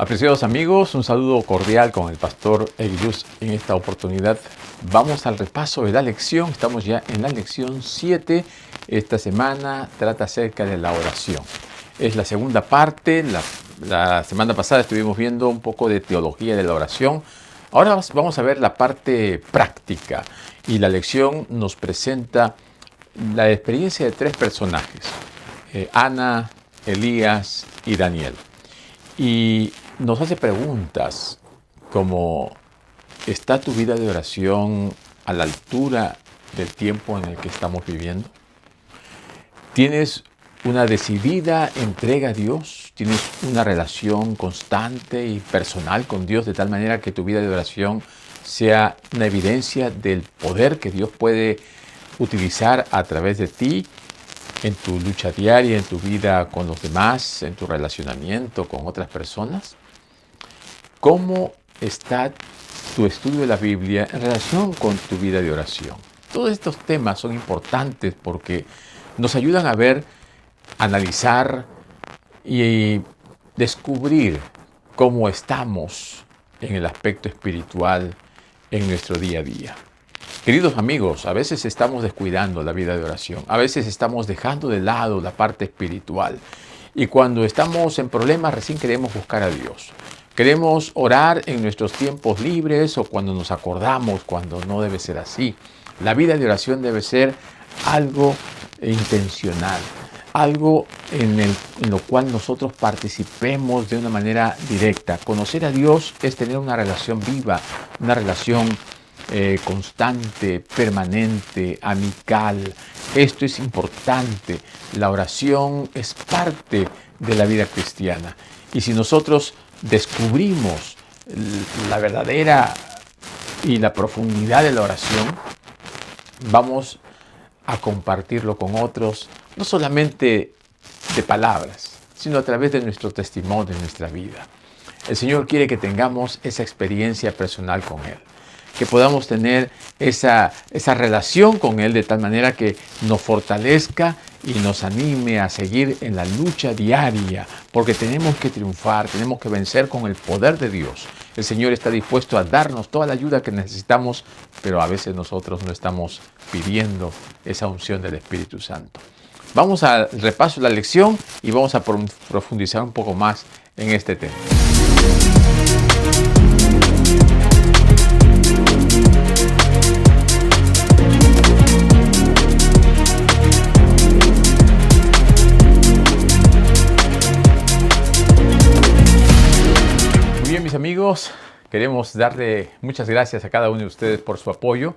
Apreciados amigos, un saludo cordial con el pastor Egiluz. En esta oportunidad vamos al repaso de la lección. Estamos ya en la lección 7. Esta semana trata acerca de la oración. Es la segunda parte. La semana pasada estuvimos viendo un poco de teología de la oración. Ahora vamos a ver la parte práctica. Y la lección nos presenta la experiencia de tres personajes. Ana, Elías y Daniel. Y nos hace preguntas como: ¿está tu vida de oración a la altura del tiempo en el que estamos viviendo? ¿Tienes una decidida entrega a Dios? ¿Tienes una relación constante y personal con Dios de tal manera que tu vida de oración sea una evidencia del poder que Dios puede utilizar a través de ti en tu lucha diaria, en tu vida con los demás, en tu relacionamiento con otras personas? ¿Cómo está tu estudio de la Biblia en relación con tu vida de oración? Todos estos temas son importantes porque nos ayudan a ver, analizar y descubrir cómo estamos en el aspecto espiritual en nuestro día a día. Queridos amigos, a veces estamos descuidando la vida de oración, a veces estamos dejando de lado la parte espiritual y cuando estamos en problemas recién queremos buscar a Dios. Queremos orar en nuestros tiempos libres o cuando nos acordamos, cuando no debe ser así. La vida de oración debe ser algo intencional, algo en lo cual nosotros participemos de una manera directa. Conocer a Dios es tener una relación viva, una relación constante, permanente, amical. Esto es importante. La oración es parte de la vida cristiana. Y si nosotros descubrimos la verdadera y la profundidad de la oración, vamos a compartirlo con otros, no solamente de palabras, sino a través de nuestro testimonio, de nuestra vida. El Señor quiere que tengamos esa experiencia personal con Él, que podamos tener esa relación con Él de tal manera que nos fortalezca y nos anime a seguir en la lucha diaria, porque tenemos que triunfar, tenemos que vencer con el poder de Dios. El Señor está dispuesto a darnos toda la ayuda que necesitamos, pero a veces nosotros no estamos pidiendo esa unción del Espíritu Santo. Vamos al repaso de la lección y vamos a profundizar un poco más en este tema. Mis amigos, queremos darle muchas gracias a cada uno de ustedes por su apoyo.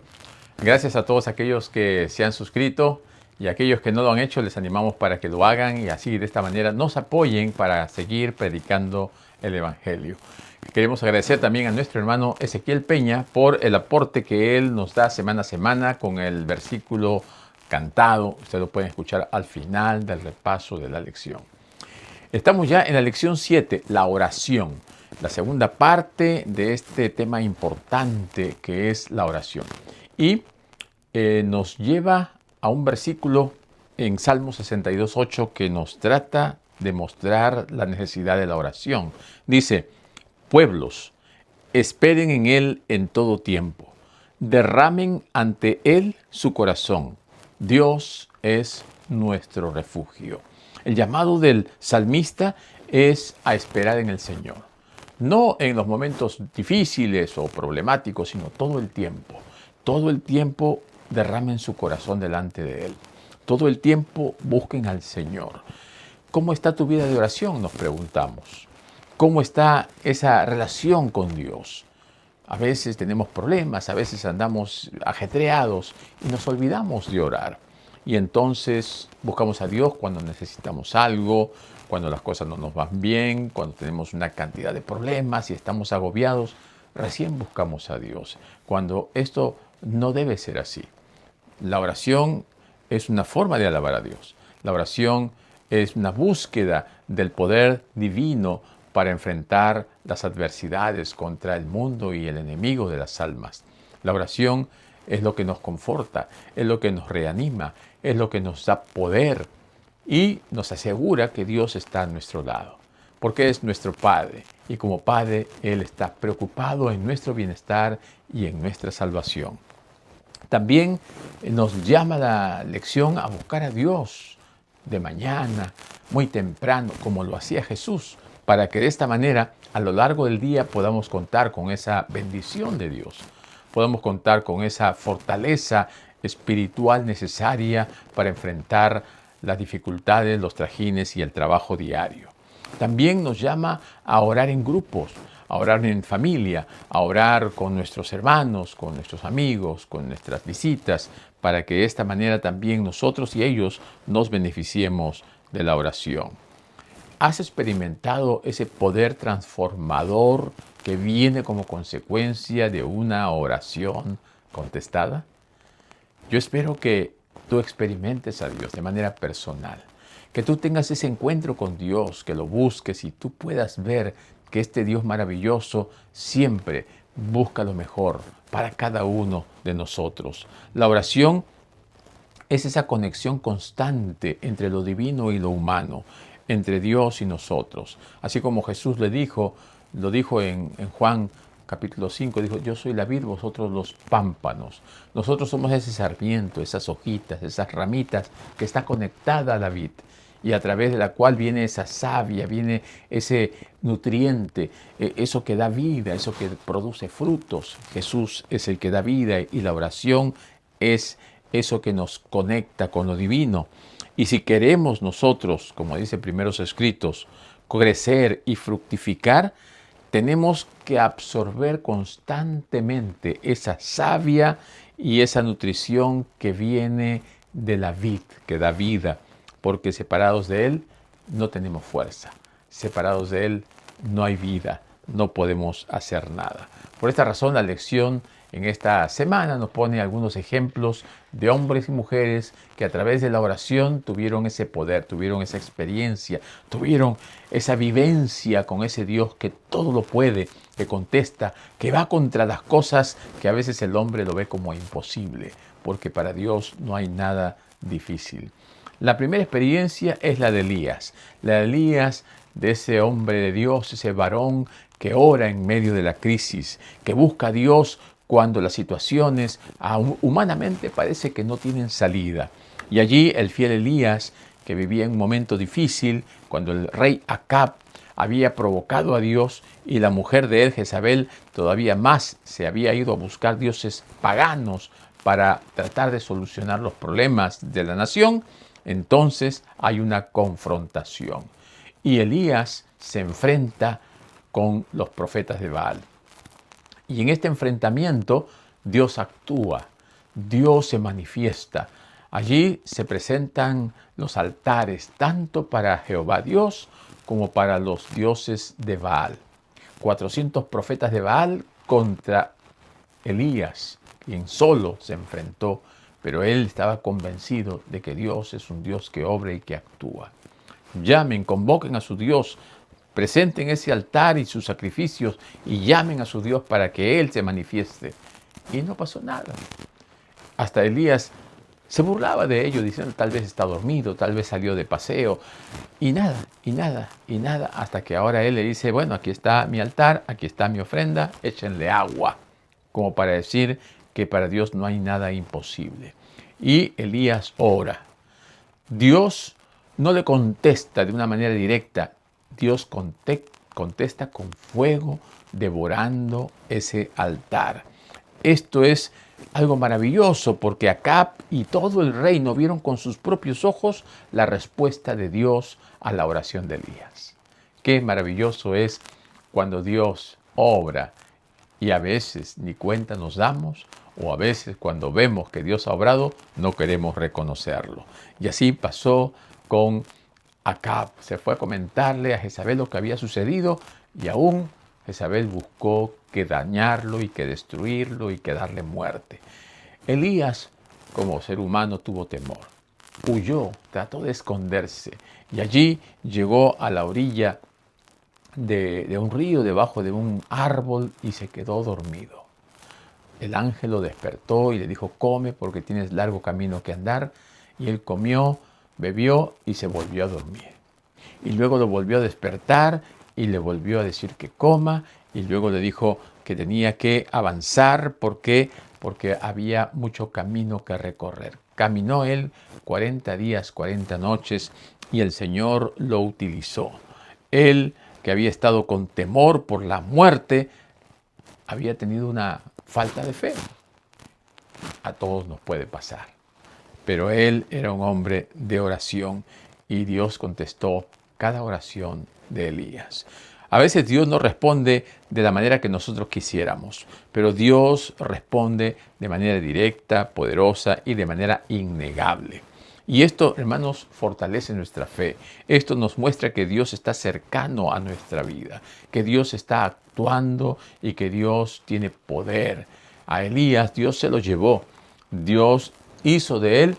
Gracias a todos aquellos que se han suscrito y a aquellos que no lo han hecho, les animamos para que lo hagan y así de esta manera nos apoyen para seguir predicando el Evangelio. Queremos agradecer también a nuestro hermano Ezequiel Peña por el aporte que él nos da semana a semana con el versículo cantado. Ustedes lo pueden escuchar al final del repaso de la lección. Estamos ya en la lección 7, la oración. La segunda parte de este tema importante que es la oración. Y nos lleva a un versículo en Salmo 62:8 que nos trata de mostrar la necesidad de la oración. Dice: pueblos, esperen en Él en todo tiempo, derramen ante Él su corazón. Dios es nuestro refugio. El llamado del salmista es a esperar en el Señor. No en los momentos difíciles o problemáticos, sino todo el tiempo. Todo el tiempo derramen su corazón delante de Él. Todo el tiempo busquen al Señor. ¿Cómo está tu vida de oración?, nos preguntamos. ¿Cómo está esa relación con Dios? A veces tenemos problemas, a veces andamos ajetreados y nos olvidamos de orar. Y entonces buscamos a Dios cuando necesitamos algo, cuando las cosas no nos van bien, cuando tenemos una cantidad de problemas y estamos agobiados, recién buscamos a Dios. Cuando esto no debe ser así. La oración es una forma de alabar a Dios. La oración es una búsqueda del poder divino para enfrentar las adversidades contra el mundo y el enemigo de las almas. La oración es lo que nos conforta, es lo que nos reanima, es lo que nos da poder y nos asegura que Dios está a nuestro lado, porque es nuestro Padre y como Padre, Él está preocupado en nuestro bienestar y en nuestra salvación. También nos llama la lección a buscar a Dios de mañana, muy temprano, como lo hacía Jesús, para que de esta manera a lo largo del día podamos contar con esa bendición de Dios, podamos contar con esa fortaleza espiritual necesaria para enfrentar las dificultades, los trajines y el trabajo diario. También nos llama a orar en grupos, a orar en familia, a orar con nuestros hermanos, con nuestros amigos, con nuestras visitas, para que de esta manera también nosotros y ellos nos beneficiemos de la oración. ¿Has experimentado ese poder transformador que viene como consecuencia de una oración contestada? Yo espero que tú experimentes a Dios de manera personal, que tú tengas ese encuentro con Dios, que lo busques y tú puedas ver que este Dios maravilloso siempre busca lo mejor para cada uno de nosotros. La oración es esa conexión constante entre lo divino y lo humano, entre Dios y nosotros. Así como Jesús lo dijo en Juan capítulo 5, dijo, yo soy la vid, vosotros los pámpanos. Nosotros somos ese sarmiento, esas hojitas, esas ramitas que está conectada a la vid y a través de la cual viene esa savia, viene ese nutriente, eso que da vida, eso que produce frutos. Jesús es el que da vida y la oración es eso que nos conecta con lo divino. Y si queremos nosotros, como dice Primeros Escritos, crecer y fructificar, tenemos que absorber constantemente esa savia y esa nutrición que viene de la vid, que da vida, porque separados de Él no tenemos fuerza, separados de Él no hay vida, no podemos hacer nada. Por esta razón, la lección en esta semana nos pone algunos ejemplos de hombres y mujeres que a través de la oración tuvieron ese poder, tuvieron esa experiencia, tuvieron esa vivencia con ese Dios que todo lo puede, que contesta, que va contra las cosas que a veces el hombre lo ve como imposible, porque para Dios no hay nada difícil. La primera experiencia es la de Elías, de ese hombre de Dios, ese varón que ora en medio de la crisis, que busca a Dios cuando las situaciones humanamente parece que no tienen salida. Y allí el fiel Elías, que vivía en un momento difícil, cuando el rey Acab había provocado a Dios y la mujer de él, Jezabel, todavía más se había ido a buscar dioses paganos para tratar de solucionar los problemas de la nación, entonces hay una confrontación. Y Elías se enfrenta con los profetas de Baal. Y en este enfrentamiento Dios actúa, Dios se manifiesta. Allí se presentan los altares tanto para Jehová Dios como para los dioses de Baal. 400 profetas de Baal contra Elías, quien solo se enfrentó, pero él estaba convencido de que Dios es un Dios que obra y que actúa. Llamen, convoquen a su Dios, presenten ese altar y sus sacrificios y llamen a su Dios para que Él se manifieste. Y no pasó nada. Hasta Elías se burlaba de ello, diciendo tal vez está dormido, tal vez salió de paseo. Y nada, hasta que ahora él le dice, bueno, aquí está mi altar, aquí está mi ofrenda, échenle agua. Como para decir que para Dios no hay nada imposible. Y Elías ora. Dios no le contesta de una manera directa. Dios contesta con fuego, devorando ese altar. Esto es algo maravilloso porque Acab y todo el reino vieron con sus propios ojos la respuesta de Dios a la oración de Elías. Qué maravilloso es cuando Dios obra y a veces ni cuenta nos damos, o a veces cuando vemos que Dios ha obrado no queremos reconocerlo. Y así pasó con Acab. Se fue a comentarle a Jezabel lo que había sucedido y aún Jezabel buscó que dañarlo y que destruirlo y que darle muerte. Elías, como ser humano, tuvo temor. Huyó, trató de esconderse y allí llegó a la orilla de un río, debajo de un árbol, y se quedó dormido. El ángel lo despertó y le dijo, come porque tienes largo camino que andar. Y él comió, bebió y se volvió a dormir. Y luego lo volvió a despertar y le volvió a decir que coma y luego le dijo que tenía que avanzar. ¿Por qué? Porque había mucho camino que recorrer. Caminó él 40 días, 40 noches y el Señor lo utilizó. Él, que había estado con temor por la muerte, había tenido una falta de fe. A todos nos puede pasar. Pero él era un hombre de oración y Dios contestó cada oración de Elías. A veces Dios no responde de la manera que nosotros quisiéramos, pero Dios responde de manera directa, poderosa y de manera innegable. Y esto, hermanos, fortalece nuestra fe. Esto nos muestra que Dios está cercano a nuestra vida, que Dios está actuando y que Dios tiene poder. A Elías Dios se lo llevó. Dios hizo de él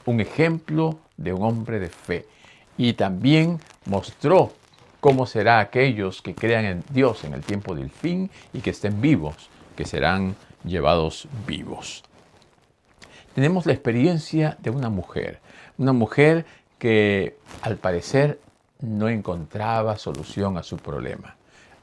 un ejemplo de un hombre de fe y también mostró cómo será aquellos que crean en Dios en el tiempo del fin y que estén vivos, que serán llevados vivos. Tenemos la experiencia de una mujer que al parecer no encontraba solución a su problema.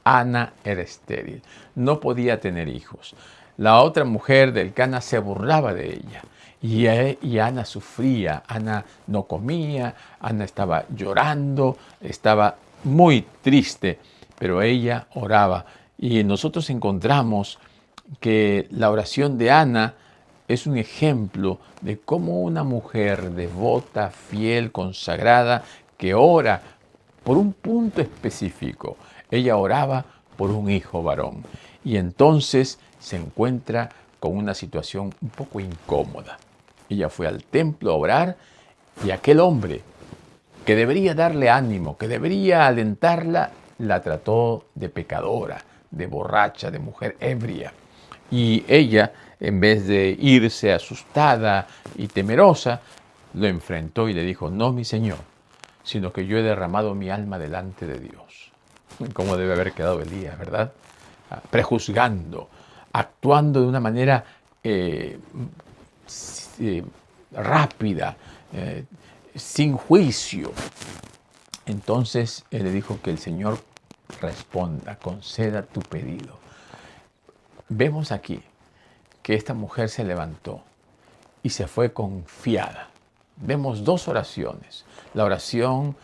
Ana era estéril, no podía tener hijos. La otra mujer del Cana se burlaba de ella y Ana sufría, Ana no comía, Ana estaba llorando, estaba muy triste, pero ella oraba. Y nosotros encontramos que la oración de Ana es un ejemplo de cómo una mujer devota, fiel, consagrada, que ora por un punto específico. Ella oraba por un hijo varón y entonces se encuentra con una situación un poco incómoda. Ella fue al templo a orar y aquel hombre que debería darle ánimo, que debería alentarla, la trató de pecadora, de borracha, de mujer ebria. Y ella, en vez de irse asustada y temerosa, lo enfrentó y le dijo: no, mi señor, sino que yo he derramado mi alma delante de Dios. ¿Cómo debe haber quedado Elías, verdad? Prejuzgando, actuando de una manera rápida, sin juicio. Entonces él le dijo que el Señor responda, conceda tu pedido. Vemos aquí que esta mujer se levantó y se fue confiada. Vemos dos oraciones: la oración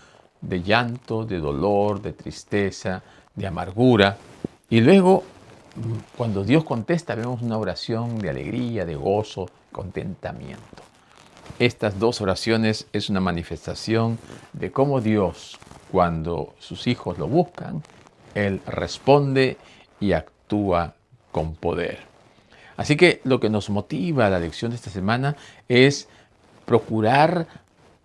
de llanto, de dolor, de tristeza, de amargura, y luego cuando Dios contesta vemos una oración de alegría, de gozo, contentamiento. Estas dos oraciones es una manifestación de cómo Dios, cuando sus hijos lo buscan, Él responde y actúa con poder. Así que lo que nos motiva a la lección de esta semana es procurar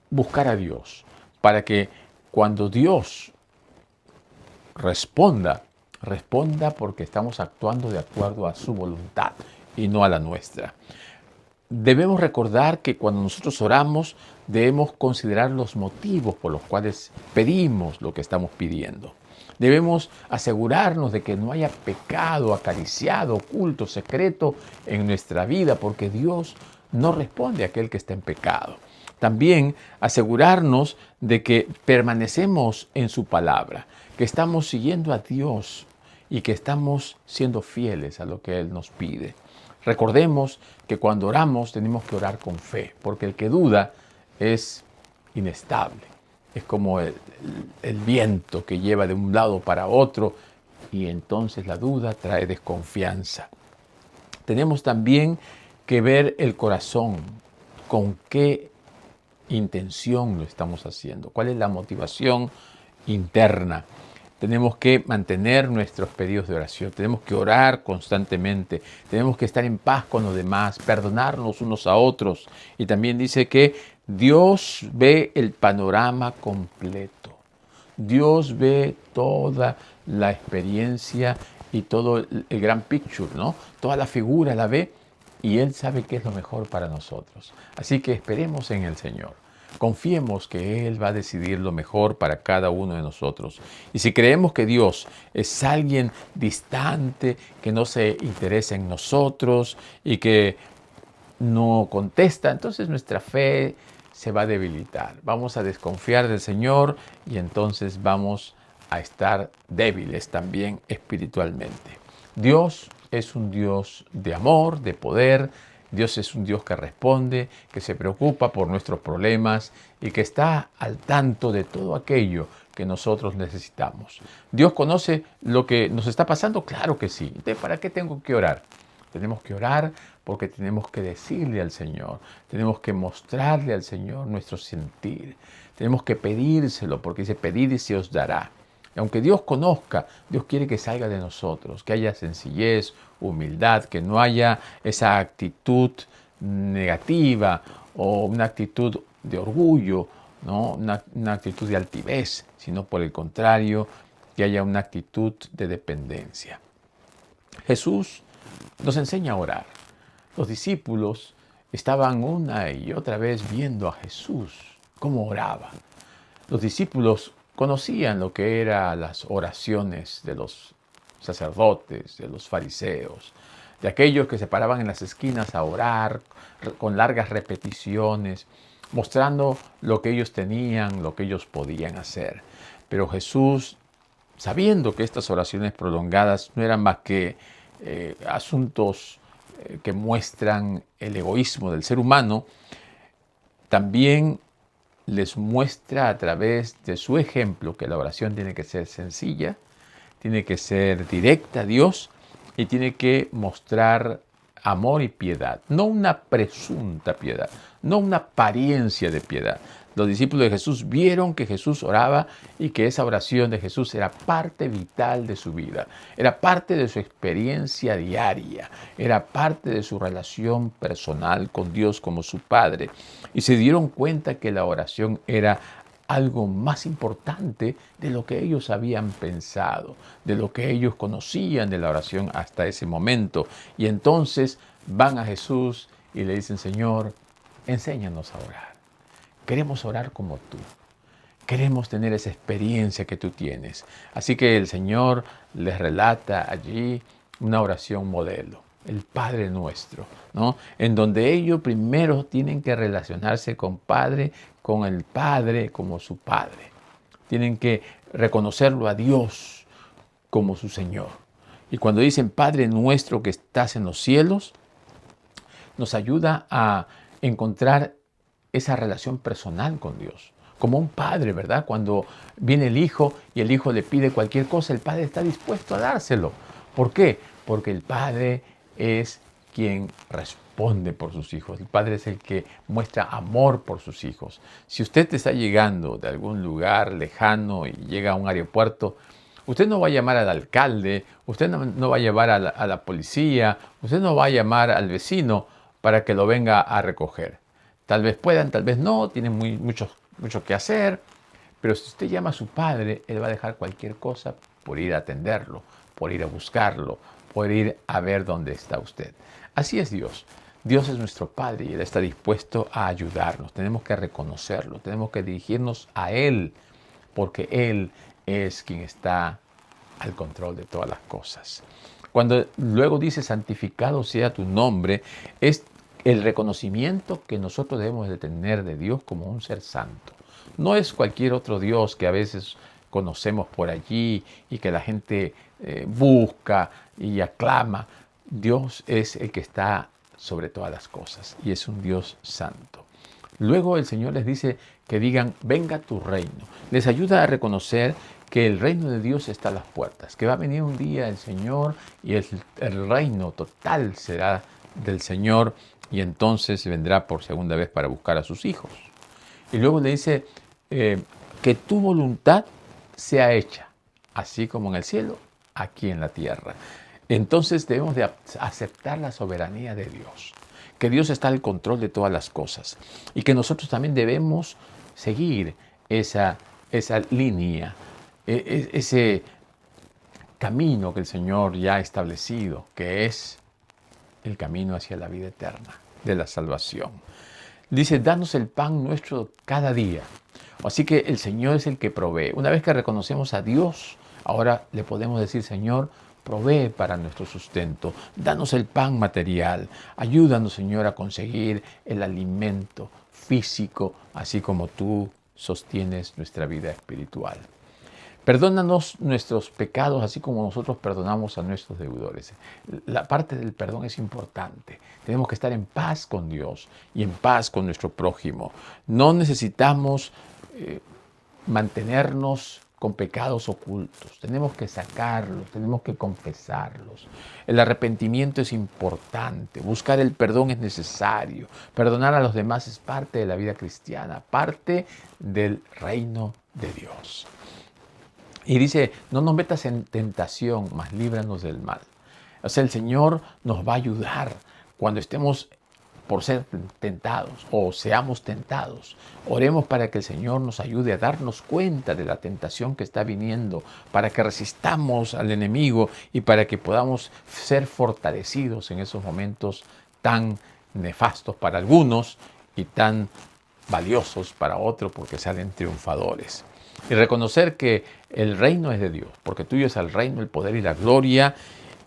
buscar a Dios, para que cuando Dios responda porque estamos actuando de acuerdo a su voluntad y no a la nuestra. Debemos recordar que cuando nosotros oramos debemos considerar los motivos por los cuales pedimos lo que estamos pidiendo. Debemos asegurarnos de que no haya pecado acariciado, oculto, secreto en nuestra vida, porque Dios no responde a aquel que está en pecado. También asegurarnos de que permanecemos en su palabra, que estamos siguiendo a Dios y que estamos siendo fieles a lo que Él nos pide. Recordemos que cuando oramos tenemos que orar con fe, porque el que duda es inestable. Es como el viento que lleva de un lado para otro y entonces la duda trae desconfianza. Tenemos también que ver el corazón, con qué intención lo estamos haciendo, cuál es la motivación interna. Tenemos que mantener nuestros pedidos de oración, tenemos que orar constantemente, tenemos que estar en paz con los demás, perdonarnos unos a otros. Y también dice que Dios ve el panorama completo. Dios ve toda la experiencia y todo el gran picture, ¿no? Toda la figura la ve y Él sabe qué es lo mejor para nosotros. Así que esperemos en el Señor. Confiemos que Él va a decidir lo mejor para cada uno de nosotros. Y si creemos que Dios es alguien distante, que no se interesa en nosotros y que no contesta, entonces nuestra fe se va a debilitar. Vamos a desconfiar del Señor y entonces vamos a estar débiles también espiritualmente. Dios es un Dios de amor, de poder. Dios es un Dios que responde, que se preocupa por nuestros problemas y que está al tanto de todo aquello que nosotros necesitamos. ¿Dios conoce lo que nos está pasando? Claro que sí. Entonces, ¿para qué tengo que orar? Tenemos que orar porque tenemos que decirle al Señor, tenemos que mostrarle al Señor nuestro sentir, tenemos que pedírselo porque dice, pedid y se os dará. Y aunque Dios conozca, Dios quiere que salga de nosotros, que haya sencillez, humildad, que no haya esa actitud negativa o una actitud de orgullo, ¿no? Una actitud de altivez, sino por el contrario, que haya una actitud de dependencia. Jesús nos enseña a orar. Los discípulos estaban una y otra vez viendo a Jesús, cómo oraba. Los discípulos conocían lo que eran las oraciones de los sacerdotes, de los fariseos, de aquellos que se paraban en las esquinas a orar con largas repeticiones, mostrando lo que ellos tenían, lo que ellos podían hacer. Pero Jesús, sabiendo que estas oraciones prolongadas no eran más que asuntos que muestran el egoísmo del ser humano, también les muestra a través de su ejemplo que la oración tiene que ser sencilla, tiene que ser directa a Dios y tiene que mostrar amor y piedad, no una presunta piedad, no una apariencia de piedad. Los discípulos de Jesús vieron que Jesús oraba y que esa oración de Jesús era parte vital de su vida, era parte de su experiencia diaria, era parte de su relación personal con Dios como su Padre. Y se dieron cuenta que la oración era algo más importante de lo que ellos habían pensado, de lo que ellos conocían de la oración hasta ese momento. Y entonces van a Jesús y le dicen, Señor, enséñanos a orar. Queremos orar como tú. Queremos tener esa experiencia que tú tienes. Así que el Señor les relata allí una oración modelo, el Padre Nuestro, ¿no? En donde ellos primero tienen que relacionarse con el Padre como su Padre. Tienen que reconocerlo a Dios como su Señor. Y cuando dicen Padre Nuestro que estás en los cielos, nos ayuda a encontrar esa relación personal con Dios. Como un padre, ¿verdad? Cuando viene el hijo y el hijo le pide cualquier cosa, el padre está dispuesto a dárselo. ¿Por qué? Porque el padre es quien responde por sus hijos. El padre es el que muestra amor por sus hijos. Si usted está llegando de algún lugar lejano y llega a un aeropuerto, usted no va a llamar al alcalde, usted no va a llamar a la policía, usted no va a llamar al vecino para que lo venga a recoger. Tal vez puedan, tal vez no, tienen mucho que hacer, pero si usted llama a su padre, él va a dejar cualquier cosa por ir a atenderlo, por ir a buscarlo, por ir a ver dónde está usted. Así es Dios. Dios es nuestro Padre y Él está dispuesto a ayudarnos. Tenemos que reconocerlo, tenemos que dirigirnos a Él, porque Él es quien está al control de todas las cosas. Cuando luego dice santificado sea tu nombre, es el reconocimiento que nosotros debemos de tener de Dios como un ser santo. No es cualquier otro Dios que a veces conocemos por allí y que la gente busca y aclama. Dios es el que está sobre todas las cosas y es un Dios santo. Luego el Señor les dice que digan, venga tu reino. Les ayuda a reconocer que el reino de Dios está a las puertas, que va a venir un día el Señor y el reino total será del Señor y entonces vendrá por segunda vez para buscar a sus hijos. Y luego le dice que tu voluntad sea hecha, así como en el cielo, aquí en la tierra. Entonces debemos de aceptar la soberanía de Dios, que Dios está al control de todas las cosas y que nosotros también debemos seguir esa línea, ese camino que el Señor ya ha establecido, que es el camino hacia la vida eterna, de la salvación. Dice, danos el pan nuestro cada día. Así que el Señor es el que provee. Una vez que reconocemos a Dios, ahora le podemos decir, Señor, provee para nuestro sustento. Danos el pan material. Ayúdanos, Señor, a conseguir el alimento físico, así como tú sostienes nuestra vida espiritual. Perdónanos nuestros pecados, así como nosotros perdonamos a nuestros deudores. La parte del perdón es importante. Tenemos que estar en paz con Dios y en paz con nuestro prójimo. No necesitamos mantenernos con pecados ocultos. Tenemos que sacarlos, tenemos que confesarlos. El arrepentimiento es importante, buscar el perdón es necesario. Perdonar a los demás es parte de la vida cristiana, parte del reino de Dios. Y dice, no nos metas en tentación, mas líbranos del mal. O sea, el Señor nos va a ayudar cuando estemos por ser tentados o seamos tentados. Oremos para que el Señor nos ayude a darnos cuenta de la tentación que está viniendo, para que resistamos al enemigo y para que podamos ser fortalecidos en esos momentos tan nefastos para algunos y tan valiosos para otros, porque salen triunfadores. Y reconocer que el reino es de Dios, porque tuyo es el reino, el poder y la gloria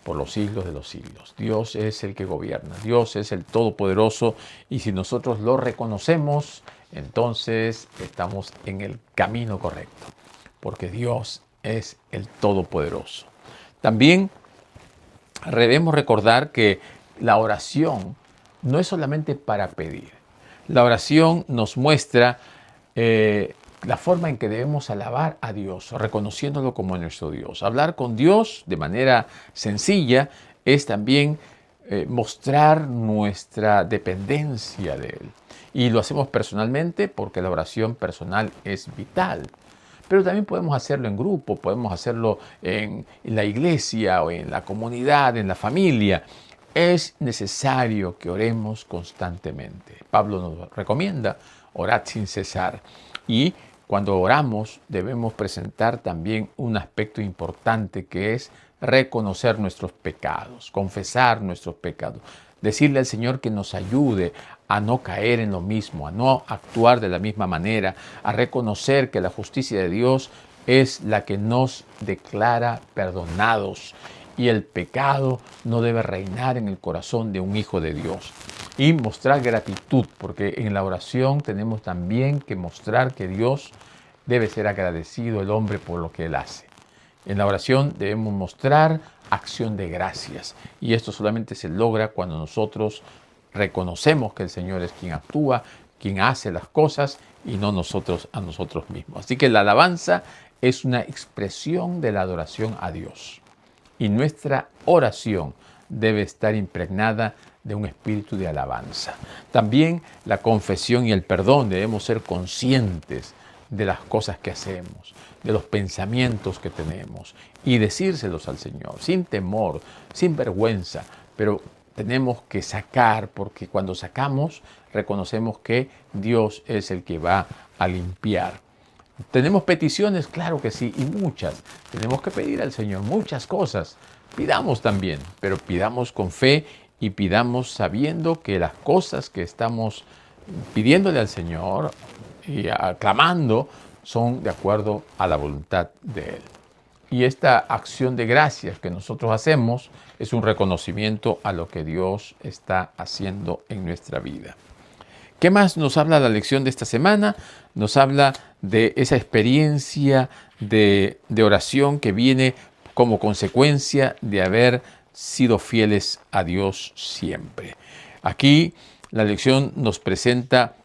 por los siglos de los siglos. Dios es el que gobierna, Dios es el Todopoderoso, y si nosotros lo reconocemos, entonces estamos en el camino correcto, porque Dios es el Todopoderoso. También debemos recordar que la oración no es solamente para pedir. La oración nos muestra la forma en que debemos alabar a Dios, reconociéndolo como nuestro Dios. Hablar con Dios de manera sencilla es también mostrar nuestra dependencia de Él. Y lo hacemos personalmente porque la oración personal es vital. Pero también podemos hacerlo en grupo, podemos hacerlo en la iglesia o en la comunidad, en la familia. Es necesario que oremos constantemente. Pablo nos recomienda orar sin cesar. Y cuando oramos debemos presentar también un aspecto importante, que es reconocer nuestros pecados, confesar nuestros pecados, decirle al Señor que nos ayude a no caer en lo mismo, a no actuar de la misma manera, a reconocer que la justicia de Dios es la que nos declara perdonados y el pecado no debe reinar en el corazón de un hijo de Dios. Y mostrar gratitud, porque en la oración tenemos también que mostrar que Dios debe ser agradecido el hombre por lo que Él hace. En la oración debemos mostrar acción de gracias, y esto solamente se logra cuando nosotros reconocemos que el Señor es quien actúa, quien hace las cosas, y no nosotros a nosotros mismos. Así que la alabanza es una expresión de la adoración a Dios, y nuestra oración debe estar impregnada de un espíritu de alabanza. También la confesión y el perdón, debemos ser conscientes de las cosas que hacemos, de los pensamientos que tenemos, y decírselos al Señor, sin temor, sin vergüenza, pero tenemos que sacar, porque cuando sacamos reconocemos que Dios es el que va a limpiar. ¿Tenemos peticiones? Claro que sí, y muchas. Tenemos que pedir al Señor muchas cosas. Pidamos también, pero pidamos con fe y pidamos sabiendo que las cosas que estamos pidiéndole al Señor y aclamando son de acuerdo a la voluntad de Él. Y esta acción de gracias que nosotros hacemos es un reconocimiento a lo que Dios está haciendo en nuestra vida. ¿Qué más nos habla la lección de esta semana? Nos habla de esa experiencia de oración que viene como consecuencia de haber sido fieles a Dios siempre. Aquí la lección nos presenta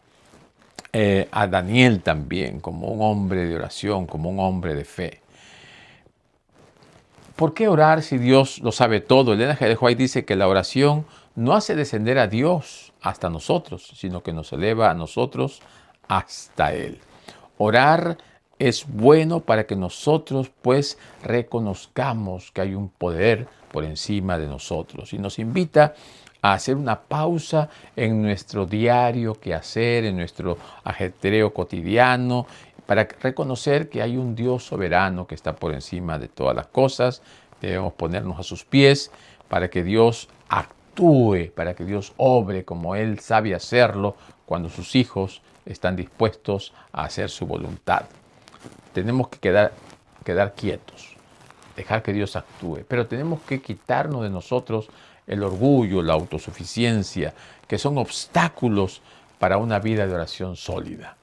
a Daniel también como un hombre de oración, como un hombre de fe. ¿Por qué orar si Dios lo sabe todo? Elena G. de White dice que la oración no hace descender a Dios hasta nosotros, sino que nos eleva a nosotros hasta Él. Orar es bueno para que nosotros pues reconozcamos que hay un poder por encima de nosotros, y nos invita a hacer una pausa en nuestro diario quehacer, en nuestro ajetreo cotidiano, para reconocer que hay un Dios soberano que está por encima de todas las cosas. Debemos ponernos a sus pies para que Dios actúe, para que Dios obre como Él sabe hacerlo cuando sus hijos están dispuestos a hacer su voluntad. Tenemos que quedar quietos, dejar que Dios actúe, pero tenemos que quitarnos de nosotros el orgullo, la autosuficiencia, que son obstáculos para una vida de oración sólida.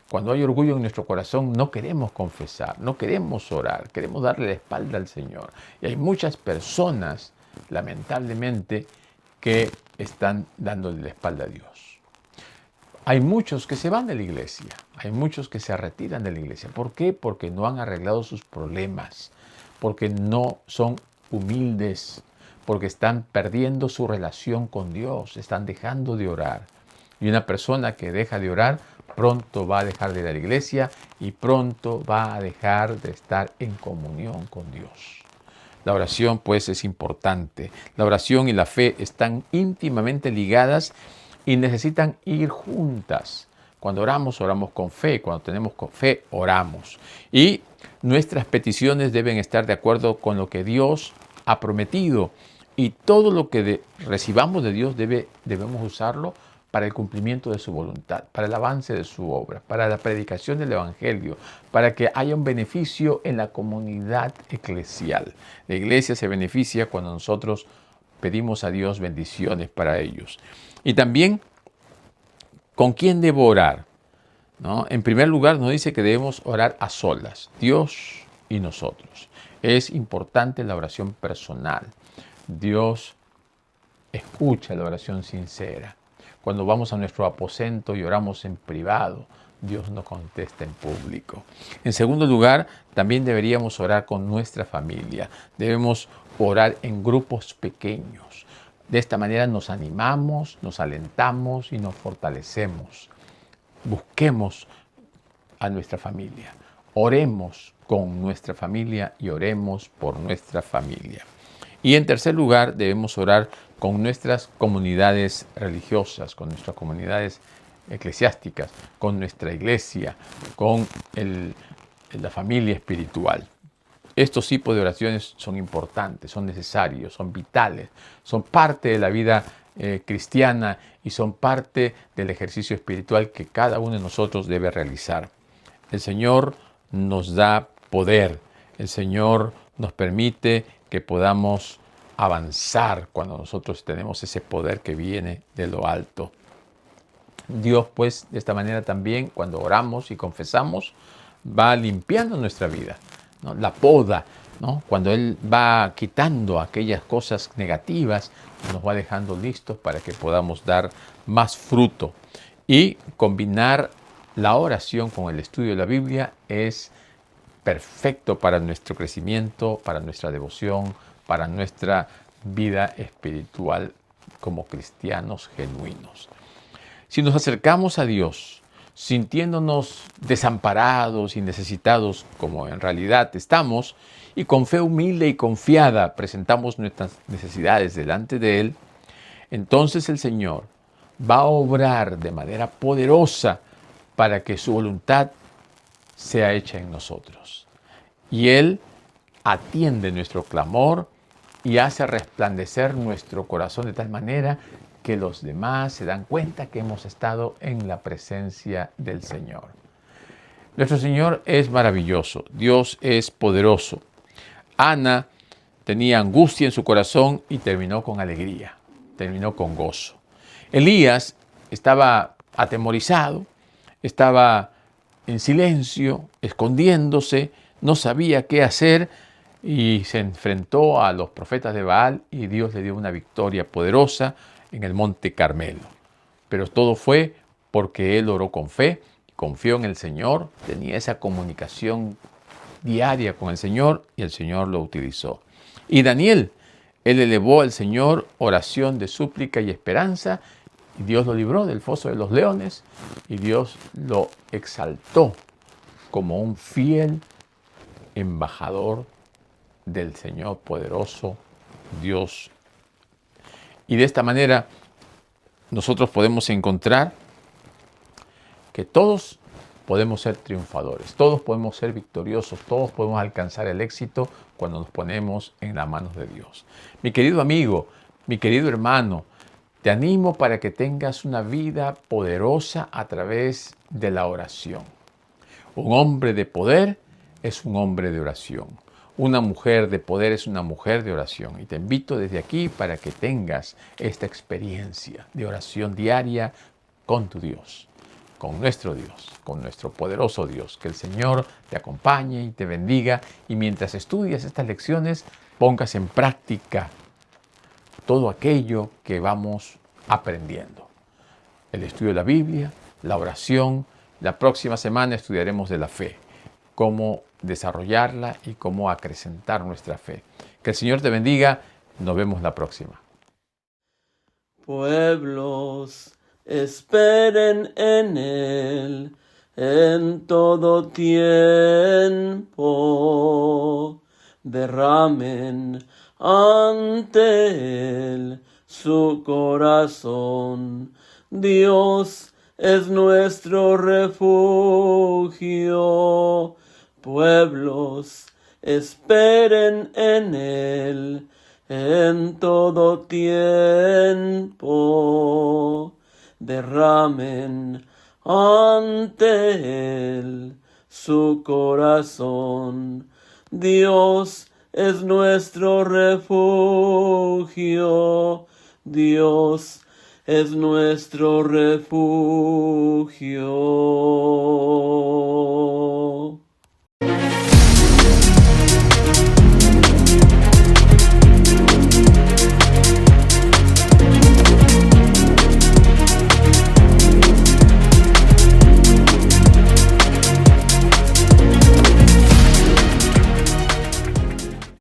Cuando hay orgullo en nuestro corazón, no queremos confesar, no queremos orar, queremos darle la espalda al Señor. Y hay muchas personas, lamentablemente, que están dándole la espalda a Dios. Hay muchos que se van de la iglesia, hay muchos que se retiran de la iglesia. ¿Por qué? Porque no han arreglado sus problemas, porque no son humildes, porque están perdiendo su relación con Dios, están dejando de orar. Y una persona que deja de orar pronto va a dejar de ir a la iglesia y pronto va a dejar de estar en comunión con Dios. La oración, pues, es importante. La oración y la fe están íntimamente ligadas y necesitan ir juntas. Cuando oramos, oramos con fe. Cuando tenemos fe, oramos. Y nuestras peticiones deben estar de acuerdo con lo que Dios ha prometido. Y todo lo que recibamos de Dios debemos usarlo para el cumplimiento de su voluntad, para el avance de su obra, para la predicación del Evangelio, para que haya un beneficio en la comunidad eclesial. La iglesia se beneficia cuando nosotros pedimos a Dios bendiciones para ellos. Y también, ¿con quién debo orar? ¿No? En primer lugar, nos dice que debemos orar a solas, Dios y nosotros. Es importante la oración personal. Dios escucha la oración sincera. Cuando vamos a nuestro aposento y oramos en privado, Dios nos contesta en público. En segundo lugar, también deberíamos orar con nuestra familia. Debemos orar en grupos pequeños. De esta manera nos animamos, nos alentamos y nos fortalecemos. Busquemos a nuestra familia. Oremos con nuestra familia y oremos por nuestra familia. Y en tercer lugar, debemos orar con nuestras comunidades religiosas, con nuestras comunidades eclesiásticas, con nuestra iglesia, con la familia espiritual. Estos tipos de oraciones son importantes, son necesarios, son vitales, son parte de la vida cristiana y son parte del ejercicio espiritual que cada uno de nosotros debe realizar. El Señor nos da poder, el Señor nos permite que podamos avanzar cuando nosotros tenemos ese poder que viene de lo alto. Dios, pues, de esta manera también, cuando oramos y confesamos, va limpiando nuestra vida, ¿no? La poda, ¿no? Cuando Él va quitando aquellas cosas negativas, nos va dejando listos para que podamos dar más fruto. Y combinar la oración con el estudio de la Biblia es perfecto para nuestro crecimiento, para nuestra devoción, para nuestra vida espiritual como cristianos genuinos. Si nos acercamos a Dios sintiéndonos desamparados y necesitados, como en realidad estamos, y con fe humilde y confiada presentamos nuestras necesidades delante de Él, entonces el Señor va a obrar de manera poderosa para que su voluntad sea hecha en nosotros. Y Él atiende nuestro clamor y hace resplandecer nuestro corazón de tal manera que los demás se dan cuenta que hemos estado en la presencia del Señor. Nuestro Señor es maravilloso, Dios es poderoso. Ana tenía angustia en su corazón y terminó con alegría, terminó con gozo. Elías estaba atemorizado, estaba en silencio, escondiéndose, no sabía qué hacer y se enfrentó a los profetas de Baal y Dios le dio una victoria poderosa en el monte Carmelo. Pero todo fue porque él oró con fe, confió en el Señor, tenía esa comunicación diaria con el Señor y el Señor lo utilizó. Y Daniel, él elevó al Señor oración de súplica y esperanza y Dios lo libró del foso de los leones y Dios lo exaltó como un fiel embajador del Señor poderoso, Dios. Y de esta manera nosotros podemos encontrar que todos podemos ser triunfadores, todos podemos ser victoriosos, todos podemos alcanzar el éxito cuando nos ponemos en las manos de Dios. Mi querido amigo, mi querido hermano, te animo para que tengas una vida poderosa a través de la oración. Un hombre de poder es un hombre de oración. Una mujer de poder es una mujer de oración. Y te invito desde aquí para que tengas esta experiencia de oración diaria con tu Dios. con nuestro Dios, con nuestro poderoso Dios. Que el Señor te acompañe y te bendiga, y mientras estudias estas lecciones, pongas en práctica todo aquello que vamos aprendiendo. El estudio de la Biblia, la oración. La próxima semana estudiaremos de la fe, cómo desarrollarla y cómo acrecentar nuestra fe. Que el Señor te bendiga. Nos vemos la próxima. Pueblos, esperen en Él en todo tiempo. Derramen ante Él su corazón. Dios es nuestro refugio. Pueblos, esperen en Él en todo tiempo. Derramen ante Él su corazón. Dios es nuestro refugio. Dios es nuestro refugio.